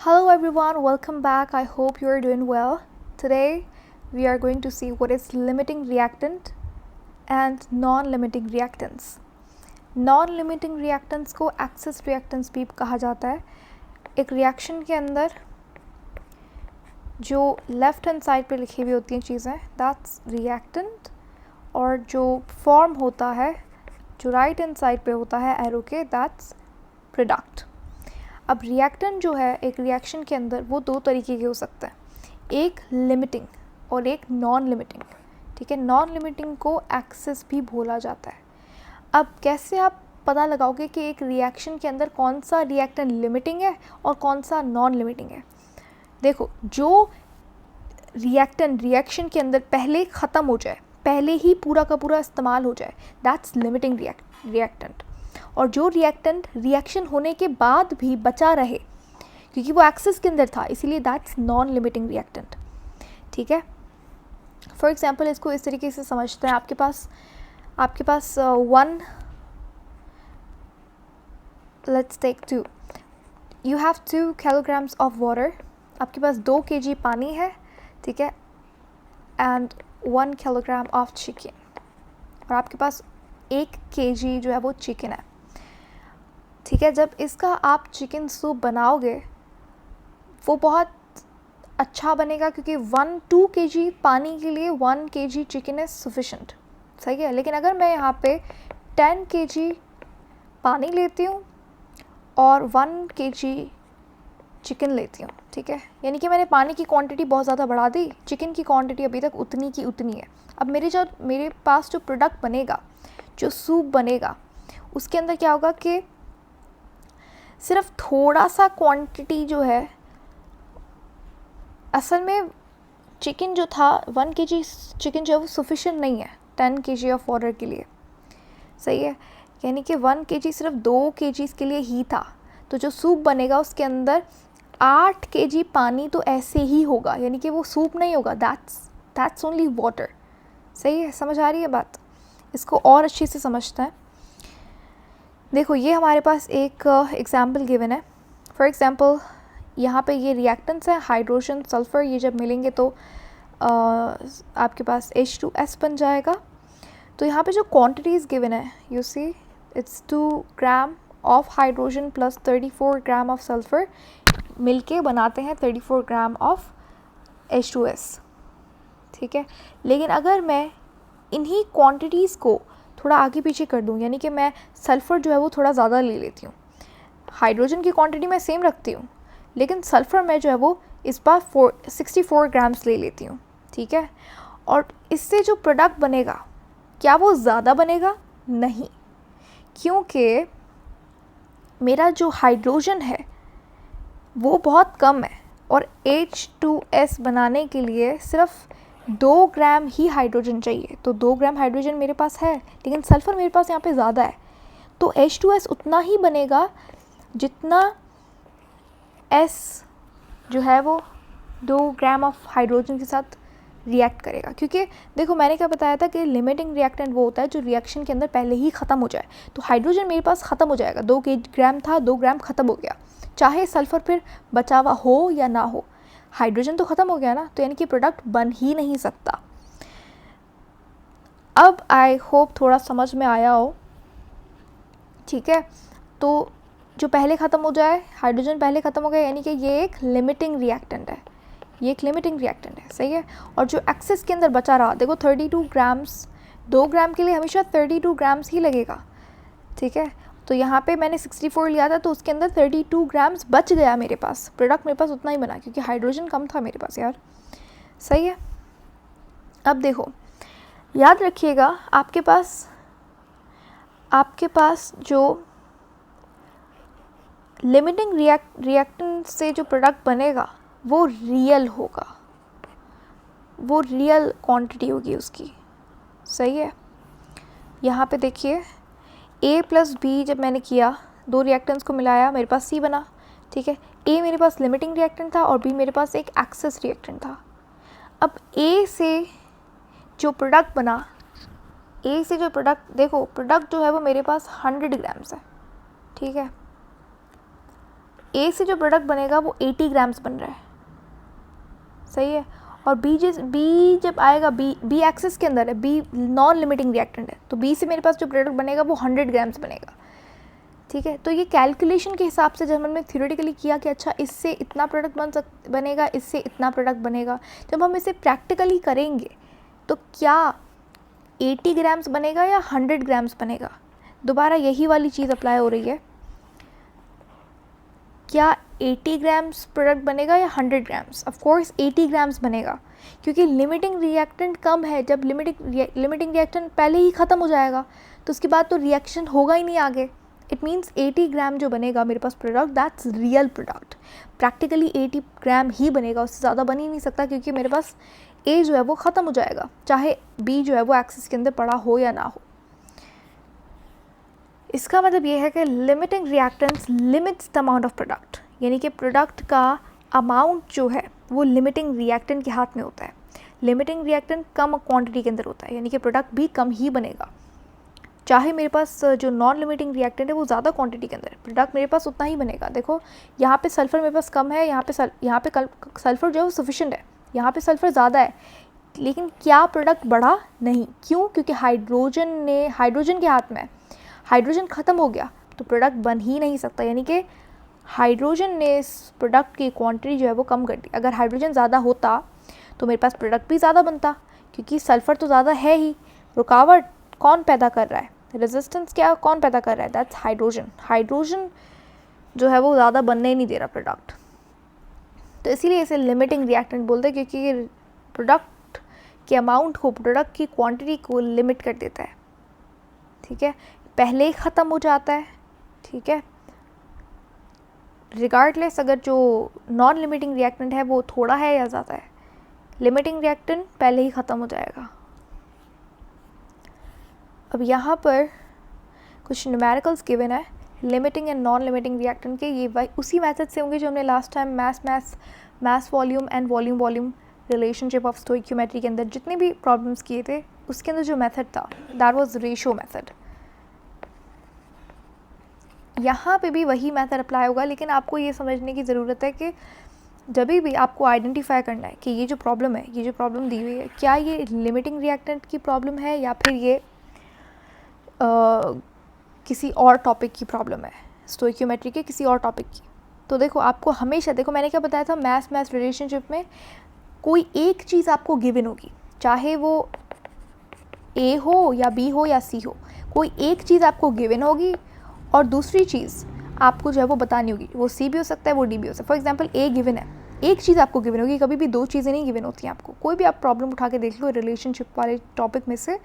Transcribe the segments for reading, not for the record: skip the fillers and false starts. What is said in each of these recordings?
Hello everyone, welcome back. I hope you are doing well. Today we are going to see what is limiting reactant and non-limiting reactants. Non-limiting reactants को access reactants भी कहा जाता है. एक reaction के अंदर जो left hand side पे लिखी हुई होती हैं चीज़ें दैट्स रिएक्टेंट, और जो फॉर्म होता है जो राइट हैंड साइड पे होता है एरो के दैट्स प्रोडक्ट. अब रिएक्टेंट जो है एक रिएक्शन के अंदर वो दो तरीके के हो सकते हैं, एक लिमिटिंग और एक नॉन लिमिटिंग. ठीक है, नॉन लिमिटिंग को एक्सेस भी बोला जाता है. अब कैसे आप पता लगाओगे कि एक रिएक्शन के अंदर कौन सा रिएक्टेंट लिमिटिंग है और कौन सा नॉन लिमिटिंग है? देखो, जो रिएक्टेंट रिएक्शन के अंदर पहले ख़त्म हो जाए, पहले ही पूरा का पूरा इस्तेमाल हो जाए, दैट्स लिमिटिंग रिएक्टेंट. और जो रिएक्टेंट रिएक्शन होने के बाद भी बचा रहे क्योंकि वो एक्सेस के अंदर था, इसीलिए दैट्स नॉन लिमिटिंग रिएक्टेंट. ठीक है, फॉर एग्जांपल इसको इस तरीके से समझते हैं. आपके पास one, let's take 2, you have 2 kilograms of water. आपके पास 2 kg पानी है, ठीक है, एंड 1 kilogram ऑफ चिकन, और आपके पास 1 kg जो है वो चिकन है. ठीक है, जब इसका आप चिकन सूप बनाओगे वो बहुत अच्छा बनेगा क्योंकि 2 kg पानी के लिए 1 kg चिकन इज़ सफिशेंट. सही है, लेकिन अगर मैं यहाँ पे 10 kg पानी लेती हूँ और 1 kg चिकन लेती हूँ, ठीक है, यानी कि मैंने पानी की क्वांटिटी बहुत ज़्यादा बढ़ा दी, चिकन की क्वांटिटी अभी तक उतनी की उतनी है. अब मेरे पास जो प्रोडक्ट बनेगा, जो सूप बनेगा, उसके अंदर क्या होगा कि सिर्फ थोड़ा सा क्वांटिटी जो है, असल में चिकन जो था 1 kg चिकन जो है वो सफिशेंट नहीं है 10 kg ऑफ वाटर के लिए. सही है, यानी कि 1 kg सिर्फ 2 kg के लिए ही था. तो जो सूप बनेगा उसके अंदर 8 kg पानी तो ऐसे ही होगा, यानी कि वो सूप नहीं होगा, दैट्स ओनली वाटर. सही है, समझ आ रही है बात? इसको और अच्छे से समझते हैं. देखो, ये हमारे पास एक एग्जाम्पल गिवन है. फॉर एग्जाम्पल यहाँ पे ये रिएक्टेंट्स हैं, हाइड्रोजन सल्फ़र, ये जब मिलेंगे तो आपके पास H2S बन जाएगा. तो यहाँ पे जो क्वांटिटीज़ गिवन है, you see it's 2 gram of hydrogen plus 34 gram of sulphur मिलके बनाते हैं 34 ग्राम ऑफ H2S. ठीक है, लेकिन अगर मैं इन्हीं क्वांटिटीज़ को थोड़ा आगे पीछे कर दूं, यानी कि मैं सल्फ़र जो है वो थोड़ा ज़्यादा ले लेती हूँ, हाइड्रोजन की क्वांटिटी मैं सेम रखती हूँ, लेकिन सल्फ़र में जो है वो इस बार 64 ग्राम्स ले लेती हूँ. ठीक है, और इससे जो प्रोडक्ट बनेगा क्या वो ज़्यादा बनेगा? नहीं, क्योंकि मेरा जो हाइड्रोजन है वो बहुत कम है और H2S बनाने के लिए सिर्फ 2 ग्राम ही हाइड्रोजन चाहिए. तो 2 ग्राम हाइड्रोजन मेरे पास है, लेकिन सल्फ़र मेरे पास यहाँ पे ज़्यादा है, तो H2S उतना ही बनेगा जितना S जो है वो 2 ग्राम ऑफ हाइड्रोजन के साथ रिएक्ट करेगा. क्योंकि देखो, मैंने क्या बताया था कि लिमिटिंग रिएक्टेंट वो होता है जो रिएक्शन के अंदर पहले ही ख़त्म हो जाए. तो हाइड्रोजन मेरे पास ख़त्म हो जाएगा, 2 ग्राम था, 2 ग्राम ख़त्म हो गया, चाहे सल्फ़र फिर बचा हुआ हो या ना हो, हाइड्रोजन तो ख़त्म हो गया ना, तो यानी कि प्रोडक्ट बन ही नहीं सकता. अब आई होप थोड़ा समझ में आया हो. ठीक है, तो जो पहले ख़त्म हो जाए, हाइड्रोजन पहले ख़त्म हो गया, यानी कि ये एक लिमिटिंग रिएक्टेंट है, ये एक लिमिटिंग रिएक्टेंट है. सही है, और जो एक्सेस के अंदर बचा रहा, देखो 32 ग्राम्स, 2 ग्राम के लिए हमेशा 32 ग्राम्स ही लगेगा. ठीक है, तो यहाँ पे मैंने 64 लिया था, तो उसके अंदर 32 ग्राम्स बच गया मेरे पास, प्रोडक्ट मेरे पास उतना ही बना क्योंकि हाइड्रोजन कम था मेरे पास यार. सही है, अब देखो, याद रखिएगा, आपके पास जो लिमिटिंग रिएक्टेंट से जो प्रोडक्ट बनेगा वो रियल होगा, वो रियल क्वांटिटी होगी उसकी. सही है, यहाँ पे देखिए A प्लस B जब मैंने किया, 2 रिएक्टेंट्स को मिलाया, मेरे पास C बना. ठीक है, A मेरे पास लिमिटिंग रिएक्टेंट था और B मेरे पास एक एक्सेस रिएक्टेंट था. अब A से जो प्रोडक्ट बना, A से जो प्रोडक्ट, देखो प्रोडक्ट जो है वो मेरे पास 100 ग्राम्स है. ठीक है, ए से जो प्रोडक्ट बनेगा वो 80 ग्राम्स बन रहा है, सही है। और बी जब आएगा, बी एक्सिस के अंदर है, बी नॉन लिमिटिंग रिएक्टेंट है, तो बी से मेरे पास जो प्रोडक्ट बनेगा वो 100 ग्राम्स बनेगा, ठीक है। तो ये कैलकुलेशन के हिसाब से जब हमने थ्योरेटिकली किया कि अच्छा इससे इतना प्रोडक्ट बनेगा, इससे इतना प्रोडक्ट बनेगा, जब हम इसे प्रैक्टिकली करेंगे तो क्या 80 ग्राम्स बनेगा या 100 ग्राम्स बनेगा। दोबारा यही वाली चीज़ अप्लाई हो रही है, क्या 80 ग्राम्स प्रोडक्ट बनेगा या 100 ग्राम्स। ऑफ कोर्स 80 ग्राम्स बनेगा, क्योंकि लिमिटिंग रिएक्टेंट कम है। जब लिमिटिंग रिएक्टेंट पहले ही ख़त्म हो जाएगा तो उसके बाद तो रिएक्शन होगा ही नहीं आगे। इट मीन्स 80 ग्राम जो बनेगा मेरे पास product, that's real product. Practically 80 gram ही बनेगा, उससे ज़्यादा बन ही नहीं सकता, क्योंकि मेरे पास ए जो है वो ख़त्म हो जाएगा, चाहे बी जो है वो एक्सिस के अंदर पड़ा हो या ना हो। इसका मतलब ये है कि limiting reactants limits the amount of product, यानी कि प्रोडक्ट का अमाउंट जो है वो लिमिटिंग रिएक्टेंट के हाथ में होता है। लिमिटिंग रिएक्टेंट कम क्वांटिटी के अंदर होता है, यानी कि प्रोडक्ट भी कम ही बनेगा। चाहे मेरे पास जो नॉन लिमिटिंग रिएक्टेंट है वो ज़्यादा क्वांटिटी के अंदर है, प्रोडक्ट मेरे पास उतना ही बनेगा। देखो यहाँ पे सल्फ़र मेरे पास कम है, यहाँ पे सल्फ़र जो है वो सफिशेंट है, यहाँ पे सल्फ़र ज़्यादा है, लेकिन क्या प्रोडक्ट बढ़ा? नहीं। क्यों? क्योंकि हाइड्रोजन के हाथ में है, हाइड्रोजन ख़त्म हो गया तो प्रोडक्ट बन ही नहीं सकता, यानी कि हाइड्रोजन ने इस प्रोडक्ट की क्वांटिटी जो है वो कम कर दी। अगर हाइड्रोजन ज़्यादा होता तो मेरे पास प्रोडक्ट भी ज़्यादा बनता, क्योंकि सल्फ़र तो ज़्यादा है ही। रुकावट कौन पैदा कर रहा है? रेजिस्टेंस क्या कौन पैदा कर रहा है? That's hydrogen. हाइड्रोजन जो है वो ज़्यादा बनने ही नहीं दे रहा प्रोडक्ट, तो इसीलिए इसे लिमिटिंग रिएक्टेंट बोलते हैं, क्योंकि ये प्रोडक्ट के अमाउंट को, प्रोडक्ट की क्वांटिटी को लिमिट कर देता है, ठीक है। पहले ही ख़त्म हो जाता है, ठीक है, रिगार्डलेस अगर जो नॉन लिमिटिंग रिएक्टेंट है वो थोड़ा है या ज़्यादा है, लिमिटिंग रिएक्टेंट पहले ही ख़त्म हो जाएगा। अब यहाँ पर कुछ न्यूमेरिकल्स गिवन है limiting and non limiting reactant के। ये उसी मेथड से होंगे जो हमने last time mass volume and volume relationship of stoichiometry के अंदर जितने भी प्रॉब्लम्स किए थे, उसके अंदर जो मेथड था दैट वाज रेशियो मेथड। यहाँ पे भी वही मेथड अप्लाई होगा, लेकिन आपको ये समझने की ज़रूरत है कि जब भी आपको आइडेंटिफाई करना है कि ये जो प्रॉब्लम है, ये जो प्रॉब्लम दी हुई है, क्या ये लिमिटिंग रिएक्टेंट की प्रॉब्लम है या फिर ये किसी और टॉपिक की प्रॉब्लम है, स्टोइकियोमेट्री के किसी और टॉपिक की। तो देखो आपको हमेशा, देखो मैंने क्या बताया था, मास रिलेशनशिप में कोई एक चीज़ आपको गिवन होगी, चाहे वो ए हो या बी हो या सी हो, कोई एक चीज़ आपको गिवन होगी और दूसरी चीज़ आपको जो है वो बतानी होगी। वो सी भी हो सकता है, वो डी भी हो सकता है। फॉर एग्जांपल ए गिवन है, एक चीज़ आपको गिवन होगी, कभी भी दो चीज़ें नहीं गिवन होती हैं आपको। कोई भी आप प्रॉब्लम उठा के देख लो रिलेशनशिप वाले टॉपिक में से,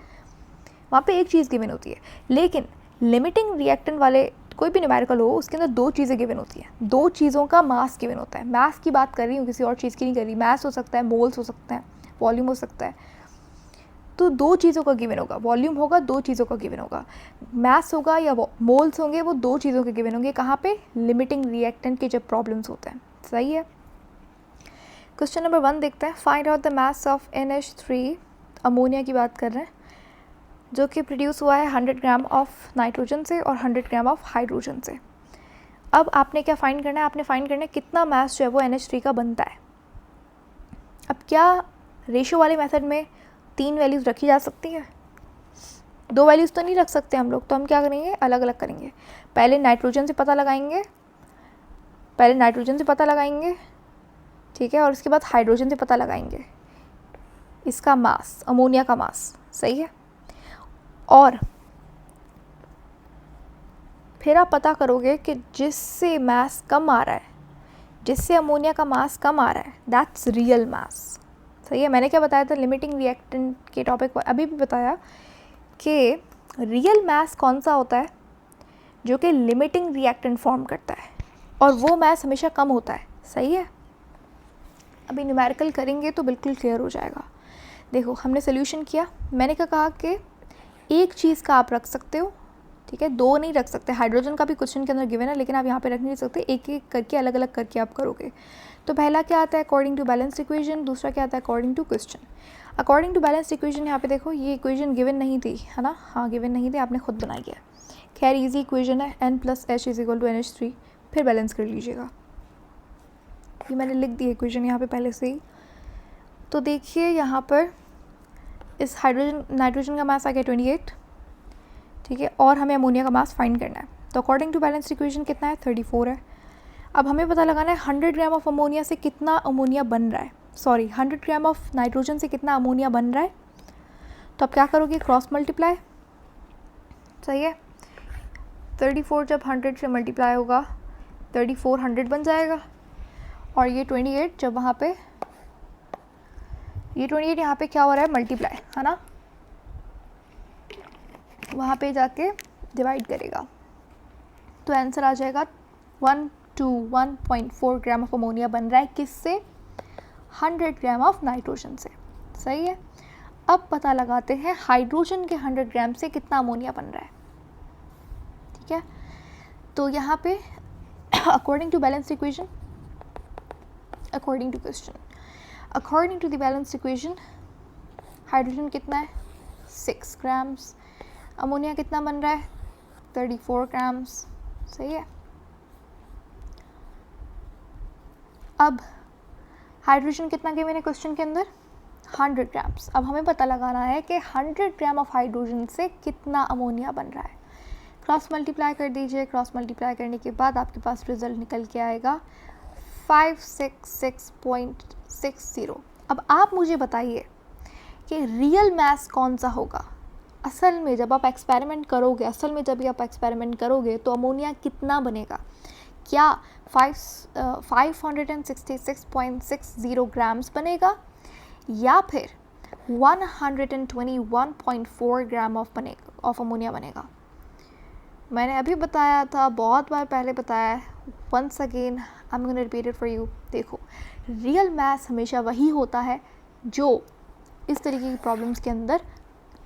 वहाँ पे एक चीज़ गिवन होती है। लेकिन लिमिटिंग रिएक्टेंट वाले कोई भी न्यूमेरिकल हो, उसके अंदर दो चीज़ें गिवन होती हैं, दो चीज़ों का मास गिवन होता है। मास की बात कर रही हूँ, किसी और चीज़ की नहीं कर रही। मास हो सकता है, मोल्स हो सकते हैं, वॉल्यूम हो सकता है, तो दो चीज़ों का गिवन होगा। वॉल्यूम होगा, दो चीज़ों का गिवन होगा। मास होगा या मोल्स होंगे, वो दो चीज़ों के गिवन होंगे। कहाँ पे? लिमिटिंग रिएक्टेंट के जब प्रॉब्लम्स होते हैं। सही है। क्वेश्चन नंबर 1 देखते हैं। Find out the mass of NH3, ammonia की बात कर रहे हैं, जो कि प्रोड्यूस हुआ है 100 ग्राम ऑफ नाइट्रोजन से और 100 ग्राम ऑफ हाइड्रोजन से। अब आपने क्या फाइंड करना है? आपने फाइंड करना है कितना मास जो है वो NH3 का बनता है। अब क्या रेशियो वाले मेथड में 3 वैल्यूज़ रखी जा सकती है? 2 वैल्यूज़ तो नहीं रख सकते हम लोग, तो हम क्या करेंगे? अलग अलग करेंगे। पहले नाइट्रोजन से पता लगाएंगे, ठीक है, और उसके बाद हाइड्रोजन से पता लगाएंगे इसका मास, अमोनिया का मास। सही है। और फिर आप पता करोगे कि जिससे मास कम आ रहा है, जिससे अमोनिया का मास कम आ रहा है, दैट्स रियल मास। सही है। मैंने क्या बताया था लिमिटिंग रिएक्टेंट के टॉपिक पर? अभी भी बताया कि रियल मास कौन सा होता है? जो कि लिमिटिंग रिएक्टेंट फॉर्म करता है, और वो मास हमेशा कम होता है। सही है। अभी न्यूमेरिकल करेंगे तो बिल्कुल क्लियर हो जाएगा। देखो हमने सोल्यूशन किया, मैंने क्या कहा कि एक चीज़ का आप रख सकते हो, ठीक है, दो नहीं रख सकते। हाइड्रोजन का भी क्वेश्चन के अंदर गिवन है, लेकिन आप यहाँ पे रख नहीं सकते, एक एक करके अलग अलग करके आप करोगे। तो पहला क्या आता है? According to balanced equation. दूसरा क्या आता है? According to question. According to balanced equation, यहाँ पे देखो ये इक्वेशन गिवन नहीं थी, है ना? हाँ गिवन नहीं थी, आपने खुद बनाई है। खैर ईजी इक्वेशन है, N + H = NH3, फिर बैलेंस कर लीजिएगा। ये मैंने लिख दी इक्वेशन यहाँ पे पहले से ही। तो देखिए यहाँ पर इस नाइट्रोजन का मास आ गया 28, ठीक है, और हमें अमोनिया का मास फाइंड करना है। तो अकॉर्डिंग टू बैलेंस इक्वेशन कितना है, 34 है। अब हमें पता लगाना है 100 ग्राम ऑफ अमोनिया से कितना अमोनिया बन रहा है, 100 ग्राम ऑफ नाइट्रोजन से कितना अमोनिया बन रहा है। तो अब क्या करोगे, क्रॉस मल्टीप्लाई, सही है। 34 जब 100 से मल्टीप्लाई होगा 34 100 बन जाएगा, और ये 28 जब वहाँ पे, ये 28 यहाँ पे क्या हो रहा है, मल्टीप्लाई, है ना, वहाँ पे जाके डिवाइड करेगा। तो आंसर आ जाएगा 1 ग्राम ऑफ अमोनिया बन रहा है, किससे, 100 ग्राम ऑफ नाइट्रोजन से, सही है। अब पता लगाते हैं हाइड्रोजन के 100 ग्राम से कितना अमोनिया बन रहा है, ठीक है। तो यहाँ पे according to balance equation, according to question, according to the balance equation hydrogen कितना है, 6 ग्राम्स, अमोनिया कितना बन रहा है, 34 ग्राम्स, सही है। अब हाइड्रोजन कितना गिवन है क्वेश्चन के अंदर, 100 ग्राम्स। अब हमें पता लगाना है कि 100 ग्राम ऑफ हाइड्रोजन से कितना अमोनिया बन रहा है। क्रॉस मल्टीप्लाई कर दीजिए, क्रॉस मल्टीप्लाई करने के बाद आपके पास रिजल्ट निकल के आएगा 566.60। अब आप मुझे बताइए कि रियल मास कौन सा होगा। असल में जब आप एक्सपेरिमेंट करोगे, तो अमोनिया कितना बनेगा, क्या 566.60 ग्राम्स बनेगा, या फिर 121.4 ग्राम ऑफ अमोनिया बनेगा। मैंने अभी बताया था, बहुत बार पहले बताया है, once again I am gonna repeat it for you. देखो, रियल मास हमेशा वही होता है जो इस तरीके की प्रॉब्लम्स के अंदर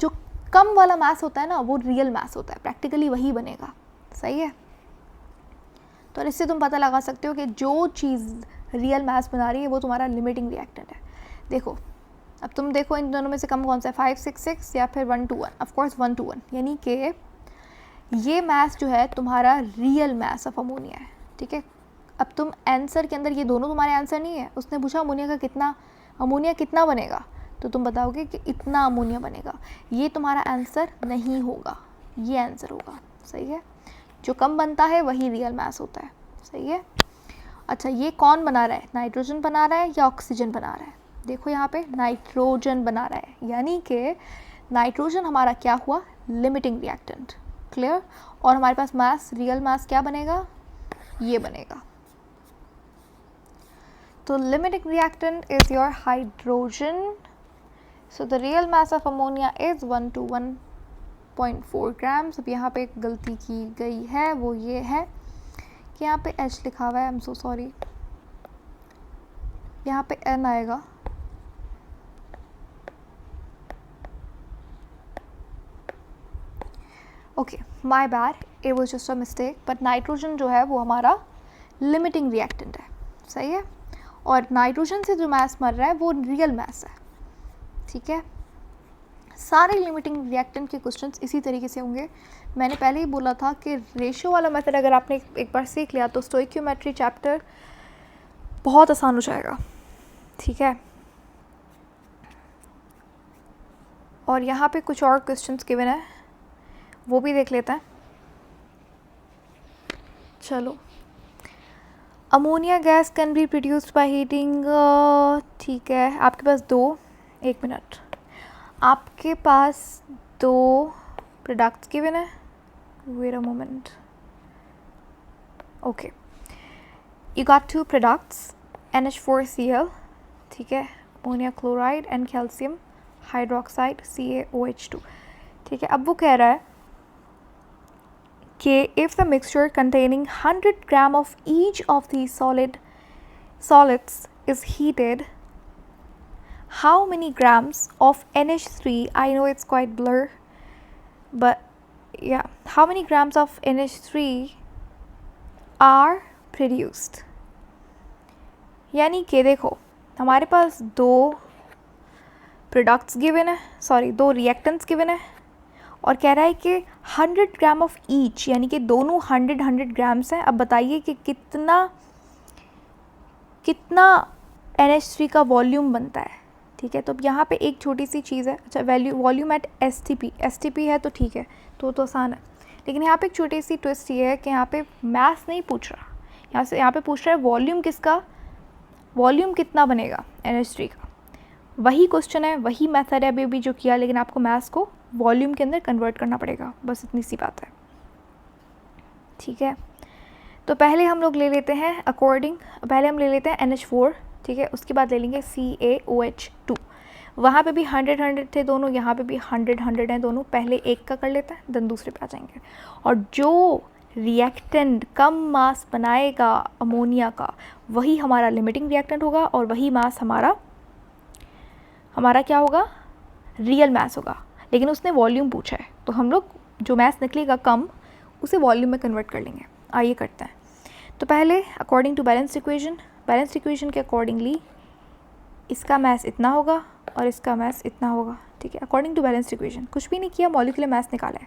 जो कम वाला मास होता है ना, वो रियल मास होता है, प्रैक्टिकली वही बनेगा, सही है। तो इससे तुम पता लगा सकते हो कि जो चीज़ रियल मास बना रही है वो तुम्हारा लिमिटिंग रिएक्टेंट है। देखो, अब तुम देखो इन दोनों में से कम कौन सा है, 566 या फिर 121, ऑफकोर्स 121, यानी कि ये मास जो है तुम्हारा रियल मास ऑफ अमोनिया है, ठीक है। अब तुम आंसर के अंदर, ये दोनों तुम्हारे आंसर नहीं है, उसने पूछा अमोनिया कितना बनेगा, तो तुम बताओगे कि इतना अमोनिया बनेगा। ये तुम्हारा आंसर नहीं होगा, ये आंसर होगा, सही है। जो कम बनता है वही रियल मास होता है, सही है। अच्छा, ये कौन बना रहा है, नाइट्रोजन बना रहा है या ऑक्सीजन बना रहा है। देखो यहाँ पे नाइट्रोजन बना रहा है, यानी कि नाइट्रोजन हमारा क्या हुआ, लिमिटिंग रिएक्टेंट, क्लियर। और हमारे पास मास, रियल मास क्या बनेगा, ये बनेगा। तो limiting reactant is your hydrogen. So the real mass of ammonia is 121.4 grams. अब यहाँ पे एक गलती की गई है, वो ये है कि यहाँ पे H लिखा हुआ है, आई एम सो सॉरी, यहाँ पे N आएगा। Okay, my bad, it was just a mistake. But nitrogen जो है वो हमारा लिमिटिंग रिएक्टेंट है, सही है। और नाइट्रोजन से जो मास मर रहा है वो रियल मास है, ठीक है। सारे लिमिटिंग रिएक्टेंट के क्वेश्चंस इसी तरीके से होंगे। मैंने पहले ही बोला था कि रेशियो वाला मेथड अगर आपने एक बार सीख लिया तो स्टोइकियोमेट्री चैप्टर बहुत आसान हो जाएगा, ठीक है। और यहाँ पे कुछ और क्वेश्चंस गिवन है, वो भी देख लेते हैं। चलो, ammonia gas can be produced by heating, ठीक है। आपके पास एक मिनट, आपके पास 2 प्रोडक्ट्स गिवन है, wait a moment, okay. You got 2 products, NH4Cl, ठीक है, ammonia chloride and calcium hydroxide CaOH2, ठीक है। अब वो कह रहा है कि if the mixture containing 100 gram of each of these solids is heated, how many grams of NH3, I know it's quite blur, but yeah, how many grams of NH3 are produced। यानी कि देखो, हमारे पास 2 products given है, 2 reactants given है, और कह रहा है कि 100 ग्राम ऑफ ईच, यानी कि दोनों 100 ग्राम्स हैं। अब बताइए कि कितना कितना NH3 का वॉल्यूम बनता है, ठीक है। तो अब यहाँ पे एक छोटी सी चीज़ है, अच्छा वॉल्यूम एट STP है तो ठीक है, तो आसान है। लेकिन यहाँ पे एक छोटी सी ट्विस्ट ये है कि यहाँ पे मास नहीं पूछ रहा, यहाँ पे पूछ रहा है वॉल्यूम किसका, वॉल्यूम कितना बनेगा NH3 का। वही क्वेश्चन है, वही मेथड है अभी भी जो किया, लेकिन आपको मास को वॉल्यूम के अंदर कन्वर्ट करना पड़ेगा, बस इतनी सी बात है, ठीक है। तो पहले हम लोग ले लेते हैं पहले हम ले लेते हैं NH4, ठीक है। उसके बाद ले लेंगे CaOH2। वहाँ पे भी 100 थे दोनों, यहाँ पे भी 100 हैं दोनों। पहले एक का कर लेते हैं, देन दूसरे पे आ जाएंगे। और जो रिएक्टेंट कम मास बनाएगा अमोनिया का, वही हमारा लिमिटिंग रिएक्टेंट होगा, और वही मास हमारा क्या होगा, रियल मास होगा। लेकिन उसने वॉल्यूम पूछा है, तो हम लोग जो मास निकलेगा कम, उसे वॉल्यूम में कन्वर्ट कर लेंगे। आइए करते हैं। तो पहले अकॉर्डिंग टू बैलेंस्ड इक्वेशन के अकॉर्डिंगली इसका मास इतना होगा और इसका मास इतना होगा, ठीक है। अकॉर्डिंग टू बैलेंस्ड इक्वेशन, कुछ भी नहीं किया, मॉलिक्यूलर मास निकाला है,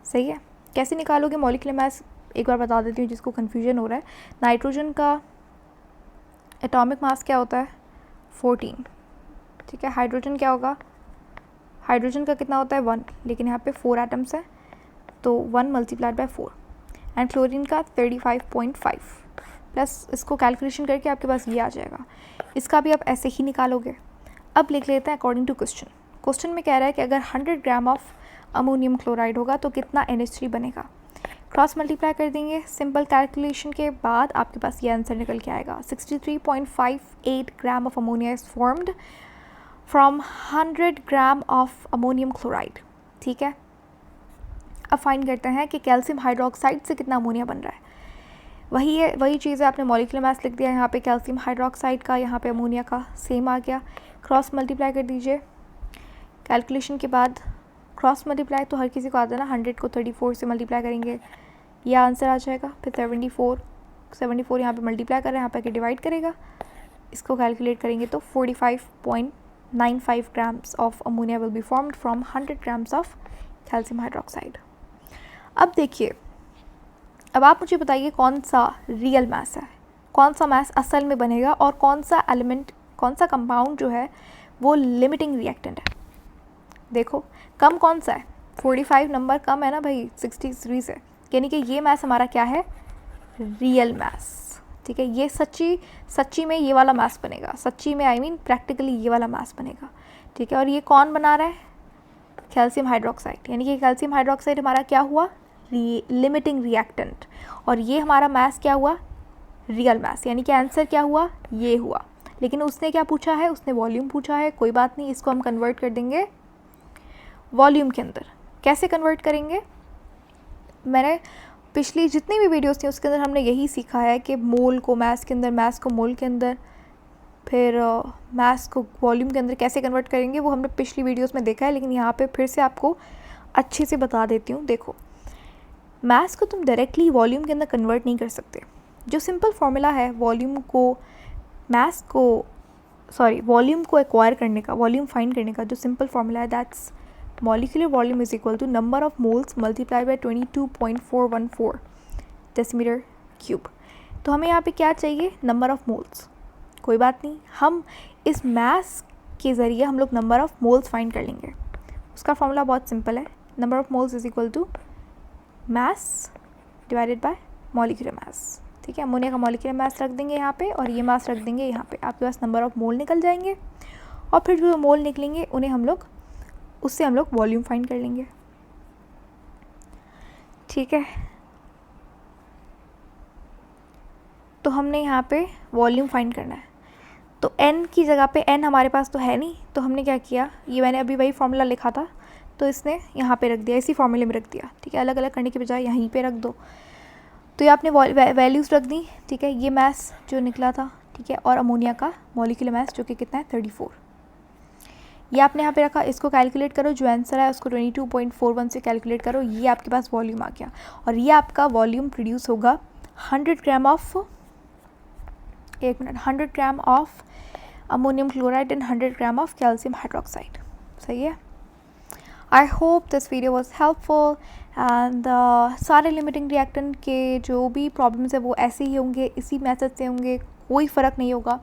सही है। कैसे निकालोगे मॉलिक्यूलर मास, एक बार बता देती हूँ जिसको कन्फ्यूजन हो रहा है। नाइट्रोजन का एटॉमिक मास क्या होता है, 14, ठीक है। हाइड्रोजन क्या होगा, हाइड्रोजन का कितना होता है 1, लेकिन यहाँ पे 4 एटम्स है, तो 1 मल्टीप्लाइड बाय 4। एंड क्लोरीन का 35.5, प्लस इसको कैलकुलेशन करके आपके पास ये आ जाएगा। इसका भी आप ऐसे ही निकालोगे। अब लिख लेते हैं अकॉर्डिंग टू क्वेश्चन में कह रहा है कि अगर 100 ग्राम ऑफ अमोनियम क्लोराइड होगा तो कितना NH3 बनेगा। क्रॉस मल्टीप्लाई कर देंगे, सिंपल कैलकुलेशन के बाद आपके पास ये आंसर निकल के आएगा। 63.58 gram of ammonia is formed from 100 gram of ammonium chloride, ठीक है। अब फाइंड करते हैं कि कैल्शियम हाइड्रोक्साइड से कितना अमोनिया बन रहा है। वही चीज़ है, आपने मॉलिक्यूलर मास लिख दिया, यहाँ पे कैल्शियम हाइड्रोक्साइड का, यहाँ पे अमोनिया का सेम आ गया। क्रॉस मल्टीप्लाई कर दीजिए, कैलकुलेशन के बाद क्रॉस मल्टीप्लाई तो हर किसी को आता है ना, 100 को 34 से मल्टीप्लाई करेंगे, यह आंसर आ जाएगा। फिर 74 यहाँ पे मल्टीप्लाई कर रहे हैं, यहाँ पे आके डिवाइड करेगा, इसको कैलकुलेट करेंगे तो 45.95 grams of ammonia will be formed from 100 grams of calcium hydroxide. अब देखिए, अब आप मुझे बताइए कौन सा रियल मास है, कौन सा मास असल में बनेगा, और कौन सा एलिमेंट, कौन सा कंपाउंड जो है वो लिमिटिंग रिएक्टेंट है। देखो कम कौन सा है, 45 नंबर कम है ना भाई 63 से, यानी कि ये मास हमारा क्या है, रियल मास, ठीक है। ये सच्ची में ये वाला मास बनेगा, सच्ची में आई मीन प्रैक्टिकली ये वाला मास बनेगा, ठीक है। और ये कौन बना रहा है, कैल्शियम हाइड्रोक्साइड, यानी कि कैल्शियम हाइड्रोक्साइड हमारा क्या हुआ, लिमिटिंग रिएक्टेंट, और ये हमारा मास क्या हुआ, रियल मास, यानी कि आंसर क्या हुआ, ये हुआ। लेकिन उसने क्या पूछा है, उसने वॉल्यूम पूछा है, कोई बात नहीं, इसको हम कन्वर्ट कर देंगे वॉल्यूम के अंदर। कैसे कन्वर्ट करेंगे, मैंने पिछली जितनी भी वीडियोस थी उसके अंदर हमने यही सीखा है कि मोल को मास के अंदर, मास को मोल के अंदर, फिर मास को वॉल्यूम के अंदर कैसे कन्वर्ट करेंगे, वो हमने पिछली वीडियोस में देखा है। लेकिन यहाँ पे फिर से आपको अच्छे से बता देती हूँ। देखो, मास को तुम डायरेक्टली वॉल्यूम के अंदर कन्वर्ट नहीं कर सकते। जो सिंपल फार्मूला है वॉल्यूम को एक्वायर करने का, वॉल्यूम फाइंड करने का जो सिंपल फार्मूला है, that's molecular volume is equal to number of moles multiplied by 22.414 decimetre cube. तो हमें यहाँ पे क्या चाहिए, नंबर ऑफ मोल्स। कोई बात नहीं, हम इस मास के ज़रिए हम लोग नंबर ऑफ मोल्स फाइंड कर लेंगे। उसका फार्मूला बहुत सिंपल है, number of moles is equal to mass divided by molecular mass, ठीक है। अमोनिया का मॉलिक्यूलर मास रख देंगे यहाँ पे, और ये मास रख देंगे यहाँ पे, आपके पास नंबर ऑफ मोल निकल जाएंगे। और फिर जो मोल निकलेंगे उन्हें हम लोग, उससे हम लोग वॉल्यूम फाइंड कर लेंगे, ठीक है। तो हमने यहाँ पे वॉल्यूम फाइंड करना है, तो n की जगह पे n हमारे पास तो है नहीं, तो हमने क्या किया, ये मैंने अभी वही फार्मूला लिखा था तो इसने यहाँ पे रख दिया, इसी फार्मूले में रख दिया, ठीक है। अलग अलग करने के बजाय यहीं पे रख दो। तो ये आपने वैल्यूज़ रख दी, ठीक है। ये मास जो निकला था, ठीक है, और अमोनिया का मॉलिक्यूलर मास जो कि कितना है 34, ये आपने यहाँ पे रखा। इसको कैलकुलेट करो, जो आंसर है उसको 22.41 से कैलकुलेट करो, ये आपके पास वॉल्यूम आ गया। और ये आपका वॉल्यूम प्रोड्यूस होगा 100 gram of, 100 gram of ammonium chloride and 100 gram of calcium hydroxide, सही है। I hope this video was helpful and सारे लिमिटिंग रिएक्टेंट के जो भी प्रॉब्लम्स है वो ऐसे ही होंगे, इसी मेथड से होंगे, कोई फ़र्क नहीं होगा।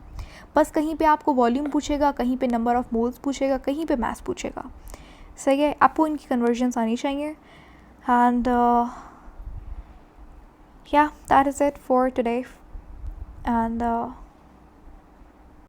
बस कहीं पे आपको वॉल्यूम पूछेगा, कहीं पे नंबर ऑफ़ मोल्स पूछेगा, कहीं पे मास पूछेगा। सही है, आपको इनकी कन्वर्जन्स आनी चाहिए। एंड या that is it for today. And